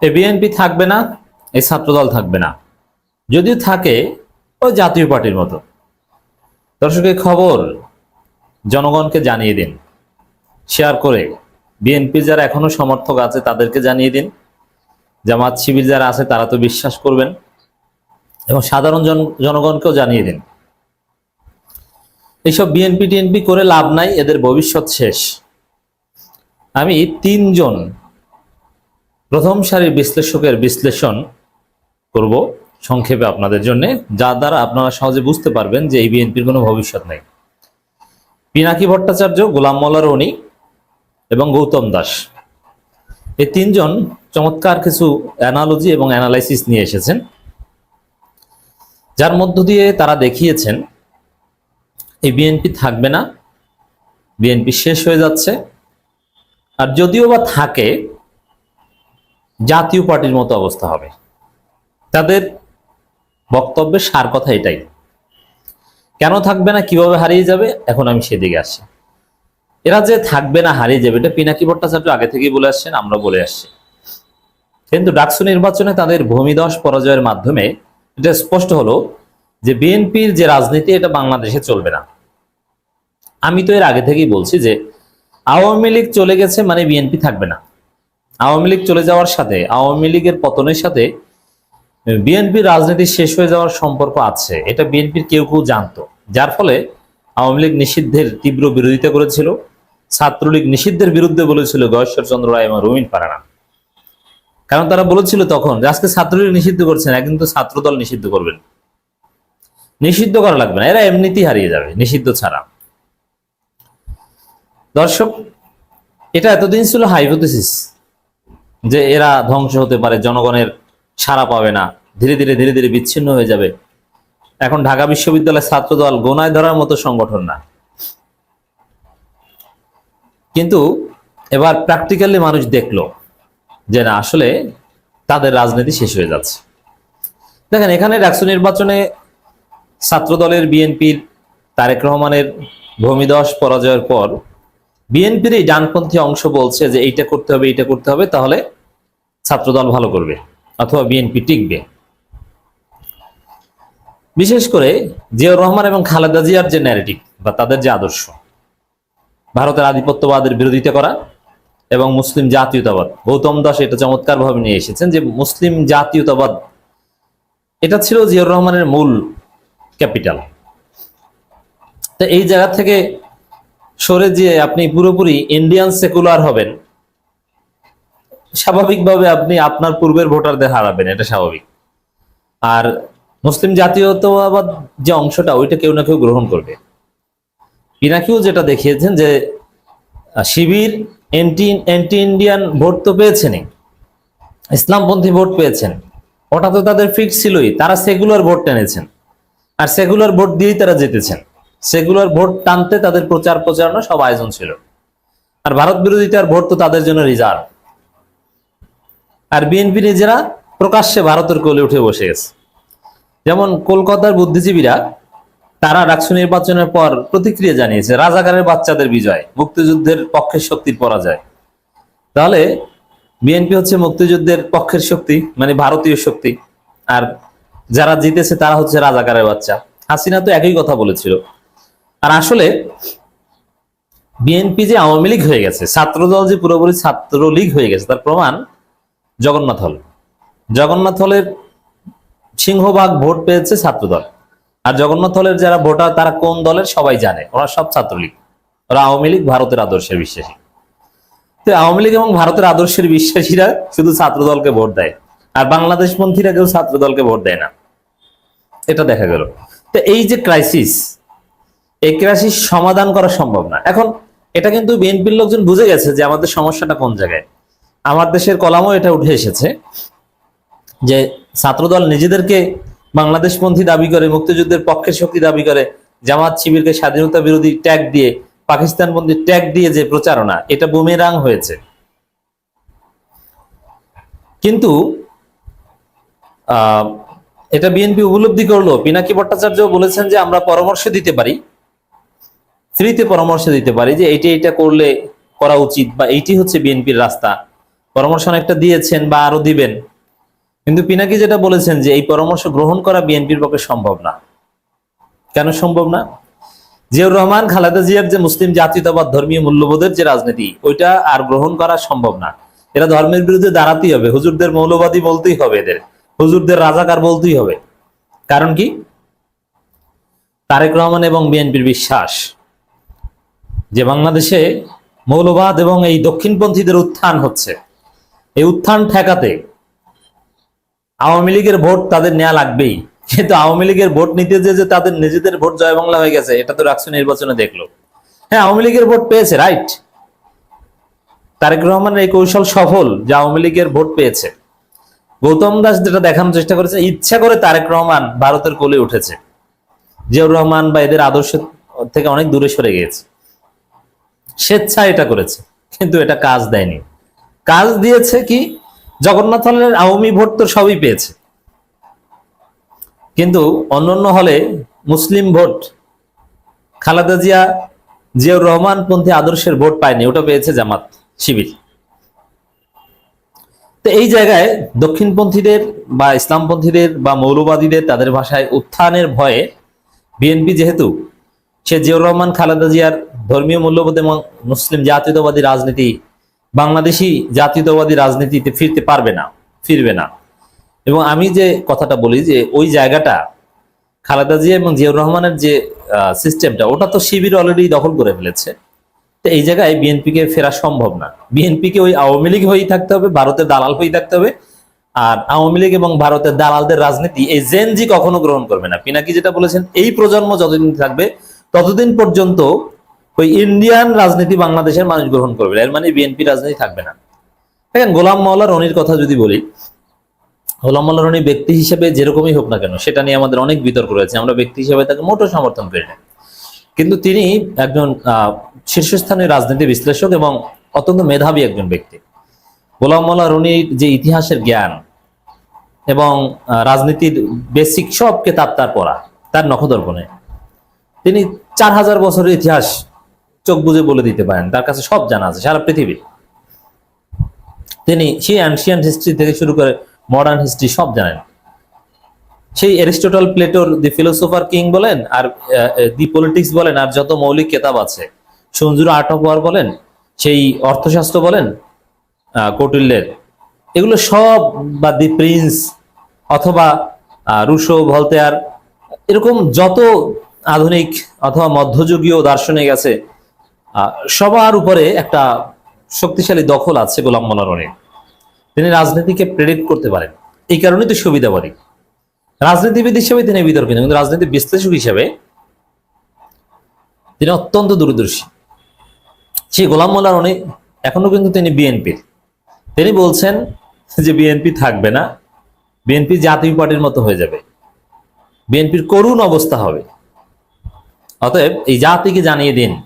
এই বিএনপি থাকবে না, এই ছাত্রদল থাকবে না, যদিও থাকে ওই জাতীয় পার্টির মতো। দর্শকের খবর জনগণকে জানিয়ে দিন, শেয়ার করে বিএনপির যারা এখনো সমর্থক আছে তাদেরকে জানিয়ে দিন, জামাত শিবির যারা আছে তারা তো বিশ্বাস করবেন, এবং সাধারণ জনগণকেও জানিয়ে দিন এইসব বিএনপি টিএনপি করে লাভ নাই, এদের ভবিষ্যৎ শেষ। আমি তিনজন প্রথম সারির বিশ্লেষকের বিশ্লেষণ করব সংক্ষেপে আপনাদের জন্য, যার দ্বারা আপনারা সহজে বুঝতে পারবেন যে এই বিএনপির কোনো ভবিষ্যৎ নেই। পিনাকি ভট্টাচার্য, গোলাম মোল্লা রনি এবং গৌতম দাস, এই তিনজন চমৎকার কিছু অ্যানালজি এবং অ্যানালাইসিস নিয়ে এসেছেন, যার মধ্য দিয়ে তারা দেখিয়েছেন এই বিএনপি থাকবে না, বিএনপি শেষ হয়ে যাচ্ছে, আর যদিও বা থাকে জাতীয় পার্টির মতো অবস্থা হবে। তাদের বক্তব্যের সার কথা এটাই। কেন থাকবে না, কিভাবে হারিয়ে যাবে, এখন আমি সেদিকে আসছি। এরা যে থাকবে না, হারিয়ে যাবে, এটা পিনাকি ভট্টাচার্য আগে থেকেই বলে আসছেন, আমরা বলে আসছি। কিন্তু ডাকসু নির্বাচনে তাদের ভূমিধস পরাজয়ের মাধ্যমে এটা স্পষ্ট হলো যে বিএনপির যে রাজনীতি এটা বাংলাদেশে চলবে না। আমি তো এর আগে থেকেই বলছি যে আওয়ামী লীগ চলে গেছে মানে বিএনপি থাকবে না। আওয়ামী লীগ চলে যাওয়ার সাথে, আওয়ামী লীগের পতনের সাথে বিএনপির রাজনীতি শেষ হয়ে যাওয়ার সম্পর্ক আছে, এটা বিএনপির কেউ কেউ জানতো। যার ফলে আওয়ামী লীগ নিষিদ্ধের তীব্র বিরোধিতা করেছিল, ছাত্রলীগ নিষিদ্ধের বিরুদ্ধে বলেছিল গয়েশ্বর চন্দ্র রায় এবং রুমিন পারানা। কারণ তারা বলেছিল তখন যে আজকে ছাত্রলীগ নিষিদ্ধ করছেন, একদিন তো ছাত্রদল নিষিদ্ধ করবেন, নিষিদ্ধ করা লাগবে না, এরা এমনিতেই হারিয়ে যাবে নিষিদ্ধ ছাড়া। দর্শক, এটা এতদিন ছিল হাইপোথেসিস যে এরা ধ্বংস হতে পারে, জনগণের সাড়া পাবে না, ধীরে ধীরে ধীরে ধীরে বিচ্ছিন্ন হয়ে যাবে। এখন ঢাকা বিশ্ববিদ্যালয়ের ছাত্রদল গোনায় ধরার মতো সংগঠন না, কিন্তু এবার প্র্যাকটিক্যালি মানুষ দেখলো যে না, আসলে তাদের রাজনীতি শেষ হয়ে যাচ্ছে। দেখেন, এখানে ডাকসু নির্বাচনে ছাত্রদলের, বিএনপির, তারেক রহমানের ভূমিধস পরাজয়ের পর বিএনপির এই ডানপন্থী অংশ বলছে যে এইটা করতে হবে, এইটা করতে হবে, তাহলে ছাত্রদল ভালো করবে অথবা বিএনপি টিকবে। বিশেষ করে জিয়াউর রহমান এবং খালেদা জিয়ার যে ন্যারেটিভ বা তাদের যে আদর্শ, ভারতের আধিপত্যবাদের বিরোধিতা করা এবং মুসলিম জাতীয়তাবাদ, গৌতম দাস এটা চমৎকার ভাবে নিয়ে এসেছেন যে মুসলিম জাতীয়তাবাদ এটা ছিল জিয়াউর রহমানের মূল ক্যাপিটাল। তো এই জায়গা থেকে সরে যে আপনি পুরোপুরি ইন্ডিয়ান সেকুলার হবেন, স্বাভাবিকভাবে আপনি আপনার পূর্বের ভোটারদের হারাবেন, এটা স্বাভাবিক। আর মুসলিম জাতীয়তাবাদ যে অংশটা, ওইটা কেউ না কেউ গ্রহণ করবে। পিনাকিও যেটা দেখিয়েছেন যে শিবির অ্যান্টি ইন্ডিয়ান ভোট তো পেয়েছেনই, ইসলামপন্থী ভোট পেয়েছেন, ওটা তো তাদের ফিক্স ছিলই। তারা সেকুলার ভোট টেনেছেন, আর সেকুলার ভোট দিয়েই তারা জিতেছেন। সেকুলার ভোট টানতে তাদের প্রচার প্রচারণা সব আয়োজন ছিল। আর ভারত বিরোধিতার ভোট তো তাদের জন্য রিজার্ভ। আর বিএনপি নিজেরা প্রকাশ্যে ভারতের কোলে উঠে বসে গেছে। যেমন কলকাতার বুদ্ধিজীবীরা, তারা ডাকসু নির্বাচনের পর প্রতিক্রিয়া জানিয়েছে রাজাকারের বাচ্চাদের বিজয়, মুক্তিযুদ্ধের পক্ষের শক্তির পরাজয়। তাহলে বিএনপি হচ্ছে মুক্তিযুদ্ধের পক্ষের শক্তি, মানে ভারতীয় শক্তি, আর যারা জিতেছে তারা হচ্ছে রাজাকারের বাচ্চা। হাসিনা তো একই কথা বলেছিল। আর আসলে বিএনপি যে আওয়ামী লীগ হয়ে গেছে, ছাত্রদল যে পুরোপুরি ছাত্রলীগ হয়ে গেছে, তার প্রমাণ জগন্নাথ হল। জগন্নাথ হলের সিংহভাগ ভোট পেয়েছে ছাত্রদল। আর জগন্নাথ হলের যারা ভোটার তারা কোন দলের সবাই জানে, ওরা সব ছাত্রলীগ, ওরা আওয়ামী লীগ ভারতের আদর্শের বিশ্বাসী। তো আওয়ামী লীগ এবং ভারতের আদর্শের বিশ্বাসীরা শুধু ছাত্রদলকে ভোট দেয়, আর বাংলাদেশপন্থীরা কেউ ছাত্রদলকে ভোট দেয় না, এটা দেখা গেল। তো এই যে ক্রাইসিস, এই ক্রাইসিস সমাধান করা সম্ভব না। এখন এটা কিন্তু বিএনপির লোকজন বুঝে গেছে যে আমাদের সমস্যাটা কোন জায়গায়। আমার দেশের কলামও এটা উঠে এসেছে যে ছাত্রদল নিজেদেরকে বাংলাদেশপন্থী দাবি করে, মুক্তিযুদ্ধের পক্ষের শক্তি দাবি করে, জামাত শিবিরকে স্বাধীনতা বিরোধী ট্যাগ দিয়ে, পাকিস্তানপন্থী ট্যাগ দিয়ে যে প্রচারণা, এটা বুমেরাং হয়েছে। কিন্তু এটা বিএনপি উপলব্ধি করলো। পিনাকি ভট্টাচার্য বলেছেন যে আমরা পরামর্শ দিতে পারি, ফ্রিতে পরামর্শ দিতে পারি যে এইটা করলে করা উচিত, বা এইটি হচ্ছে বিএনপির রাস্তা, পরামর্শ অনেকটা দিয়েছেন বা আরো দিবেন, কিন্তু পিনাকি যেটা বলেছেন যে এই পরামর্শ গ্রহণ করা বিএনপির পক্ষে সম্ভব না। কেন সম্ভব না? জিয়াউর রহমান খালেদা জিয়ার যে মুসলিম জাতীয়তাবাদ ধর্মীয় মূল্যবোধের যে রাজনীতি, ওইটা আর গ্রহণ করা সম্ভব না। এরা ধর্মের বিরুদ্ধে দাঁড়াতেই হবে, হুজুরদের মৌলবাদী বলতেই হবে, এদের হুজুরদের রাজাকার বলতেই হবে। কারণ কি? তারেক রহমান এবং বিএনপির বিশ্বাস যে বাংলাদেশে মৌলবাদ এবং এই দক্ষিণপন্থীদের উত্থান হচ্ছে, এই উত্থান ঠেকাতে আওয়ামী লীগের ভোট তাদের নেওয়া লাগবেই। কিন্তু আওয়ামী লীগের ভোট নিতে যে তাদের নিজেদের ভোট জয় বাংলা হয়ে গেছে, এটা তো রাষ্ট্র নির্বাচনে দেখলো। হ্যাঁ, আওয়ামী লীগের ভোট পেয়েছে, রাইট। তারেক রহমানের এই কৌশল সফল, যে আওয়ামী লীগের ভোট পেয়েছে। গৌতম দাস যেটা দেখানোর চেষ্টা করেছে, ইচ্ছা করে তারেক রহমান ভারতের কোলে উঠেছে, জিয়াউর রহমান বা এদের আদর্শ থেকে অনেক দূরে সরে গিয়েছে, স্বেচ্ছা এটা করেছে। কিন্তু এটা কাজ দেয়নি। কাজ দিয়েছে কি? জগন্নাথ হলের আওয়ামী ভোট তো সবই পেয়েছে, কিন্তু অন্যান্য হলে মুসলিম ভোট, খালেদা জিয়া জিয়াউর রহমান পন্থী আদর্শের ভোট পায়নি, ওটা পেয়েছে জামাত শিবির। তো এই জায়গায় দক্ষিণপন্থীদের বা ইসলামপন্থীদের বা মৌলবাদীদের, তাদের ভাষায় উত্থানের ভয়ে বিএনপি যেহেতু সে জিয়াউর রহমান খালেদা জিয়ার ধর্মীয় মূল্যবোধ এবং মুসলিম জাতীয়তাবাদী রাজনীতি, বাংলাদেশি জাতীয়তাবাদী রাজনীতিতে ফিরবে না। এবং আমি যে কথাটা বলি যে ওই জায়গাটা খালেদা জিয়া এবং জিয়াউর রহমানের যে সিস্টেমটা, ওটা তো শিবির অলরেডি দখল করে ফেলেছে। তো এই জায়গায় বিএনপিকে ফেরা সম্ভব না। বিএনপিকে ওই আওয়ামী লীগ হয়েই থাকতে হবে, ভারতের দালাল হয়েই থাকতে হবে। আর আওয়ামী লীগ এবং ভারতের দালালদের রাজনীতি এই জেনজি কখনো গ্রহণ করবে না। পিনাকি যেটা বলেছেন, এই প্রজন্ম যতদিন থাকবে ততদিন পর্যন্ত ওই ইন্ডিয়ান রাজনীতি বাংলাদেশের মানুষ গ্রহণ করবে, এর মানে বিএনপি রাজনীতি থাকবে না। দেখেন, গোলাম মাওলা রনির কথা যদি বলি, গোলাম মাওলা রনি ব্যক্তি হিসেবে যেরকমই হোক না কেন, সেটা নিয়ে আমাদের অনেক বিতর্ক রয়েছে, আমরা ব্যক্তি হিসেবে তাকে মোটো সমর্থন করি না। কিন্তু তিনি একজন শীর্ষস্থানীয় রাজনীতি বিশ্লেষক এবং অত্যন্ত মেধাবী একজন ব্যক্তি। গোলাম মাওলা রনির যে ইতিহাসের জ্ঞান এবং রাজনীতির বেসিক সব কেতাব তার পড়া, তার নখদর্পণে তিনি 4000 বছরের ইতিহাস চোখ বুজে বলে দিতে পারেন, তার কাছে সব জানা আছে সারা পৃথিবী। তিনি সেই অ্যানশিয়েন্ট হিস্ট্রি থেকে শুরু করে মডার্ন হিস্ট্রি সব জানেন। সেই অ্যারিস্টটল, প্লেটোর দি ফিলোসোফার কিং বলেন, আর দি পলিটিক্স বলেন, আর যত মৌলিক কেতাব আছে, সঞ্জুর আর্ট অফ ওয়ার বলেন, সেই অর্থশাস্ত্র বলেন কৌটিল্যের, এগুলো সব, বা দি প্রিন্স অথবা রুশো, ভলতেয়ার, এরকম যত আধুনিক অথবা মধ্যযুগীয় দার্শনিক আছে, সবার উপরে একটা শক্তিশালী দখল আছে গোলাম মোল্লা রনির। তিনি রাজনীতিকে প্রেডিক্ট করতে পারেন, এই কারণেই তো সুবিধাবাদী। রাজনীতিবিদ হিসেবে তিনি বিতর্কিত, কিন্তু রাজনীতি বিশ্লেষক হিসেবে তিনি অত্যন্ত দূরদর্শী। সেই গোলাম মোল্লা রনি এখনো কিন্তু তিনি বিএনপির, তিনি বলছেন যে বিএনপি থাকবে না, বিএনপি জাতীয় পার্টির মতো হয়ে যাবে, বিএনপির করুণ অবস্থা হবে। অতএব এই জাতিকে জানিয়ে দিন